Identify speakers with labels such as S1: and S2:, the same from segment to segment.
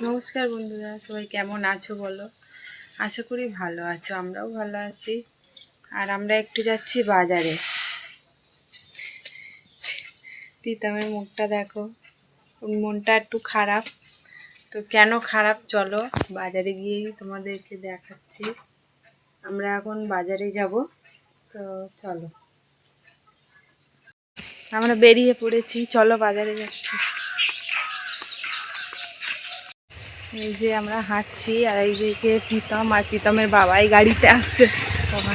S1: নমস্কার বন্ধুরা, সবাই কেমন আছো বলো? আশা করি ভালো আছো, আমরাও ভালো আছি। আর আমরা একটু যাচ্ছি বাজারে। প্রীতমের মুখটা দেখো, ওর মনটা একটু খারাপ। তো কেন খারাপ চলো বাজারে গিয়েই তোমাদেরকে দেখাচ্ছি। আমরা এখন বাজারে যাব, তো চলো আমরা বেরিয়ে পড়েছি, চলো বাজারে যাচ্ছি। এই যে আমরা হাঁটছি, আর এই যে প্রীতম আর প্রীতমের বাবাই গাড়িতে আসছে। বাবা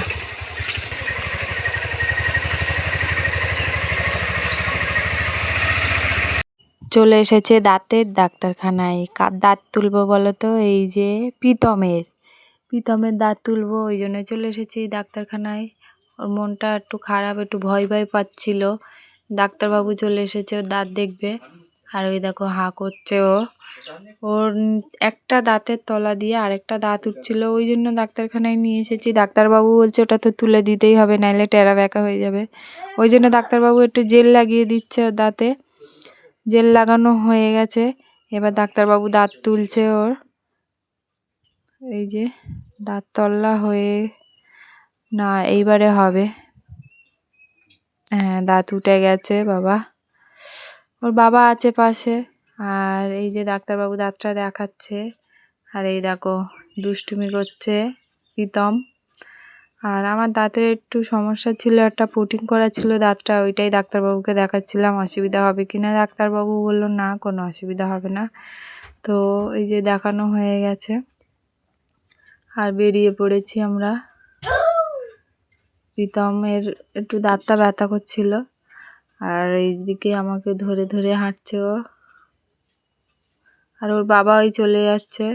S1: চলে এসেছে দাঁতের ডাক্তারখানায়। কার দাঁত তুলবো বলো তো? এই যে প্রীতমের দাঁত তুলবো, ওই জন্য চলে এসেছি ডাক্তারখানায়। ওর মনটা একটু খারাপ, একটু ভয় ভয় পাচ্ছিল। ডাক্তারবাবু চলে এসেছে ওর দাঁত দেখবে। আর ওই দেখো হাঁ করছে ওর একটা দাঁতের তলা দিয়ে আরেকটা দাঁত উঠছিল, ওই জন্য ডাক্তারখানায় নিয়ে এসেছি। ডাক্তারবাবু বলছে ওটা তো তুলে দিতেই হবে, নাইলে টেরা বেঁকা হয়ে যাবে। ওই জন্য ডাক্তারবাবু একটু জেল লাগিয়ে দিচ্ছে ওর দাঁতে। জেল লাগানো হয়ে গেছে, এবার ডাক্তারবাবু দাঁত তুলছে ওর। এই যে দাঁত তল্লা হয়ে না, এইবারে হবে। হ্যাঁ, দাঁত উঠে গেছে বাবা। ওর বাবা আছে পাশে। আর এই যে ডাক্তারবাবু দাঁতটা দেখাচ্ছে। আর এই দেখো দুষ্টুমি করছে প্রীতম। আর আমার দাঁতের একটু সমস্যা ছিল, একটা পুটিং করা ছিল দাঁতটা, ওইটাই ডাক্তারবাবুকে দেখাচ্ছিলাম অসুবিধা হবে কি না। ডাক্তারবাবু বললো না, কোনো অসুবিধা হবে না। তো এই যে দেখানো হয়ে গেছে, আর বেরিয়ে পড়েছি আমরা। প্রীতমের একটু দাঁতটা ব্যথা করছিল, আর এইদিকে আমাকে ধরে ধরে হাঁটছে ও। আর ওর বাবা ওই চলে যাচ্ছে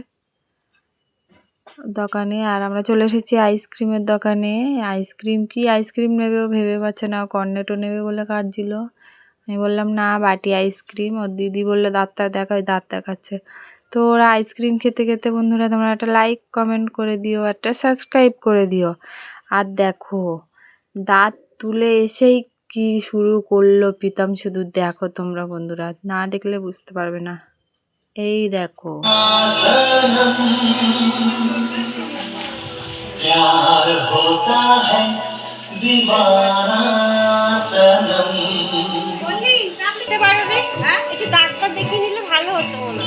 S1: দোকানে। আর আমরা চলে এসেছি আইসক্রিমের দোকানে। আইসক্রিম নেবে ও ভেবে পাচ্ছে না, কর্নেটো নেবে বলে কাঁদছিল। আমি বললাম না, বাটি আইসক্রিম। ওর দিদি বললো দাঁতটা দেখা, ওই দাঁত দেখাচ্ছে। তো ওরা আইসক্রিম খেতে খেতে, বন্ধুরা তোমরা একটা লাইক কমেন্ট করে দিও, একটা সাবস্ক্রাইব করে দিও। আর দেখো দাঁত তুলে এসেই কি শুরু করলো প্রীতম, শুধু দেখো তোমরা বন্ধুরা, না দেখলে বুঝতে পারবে না। এই দেখো प्यार होता है दीवाना सनम। বলি নামতে পারো রে? হ্যাঁ, একটু ডাক্তার দেখিয়ে নিলে ভালো হতো বলো।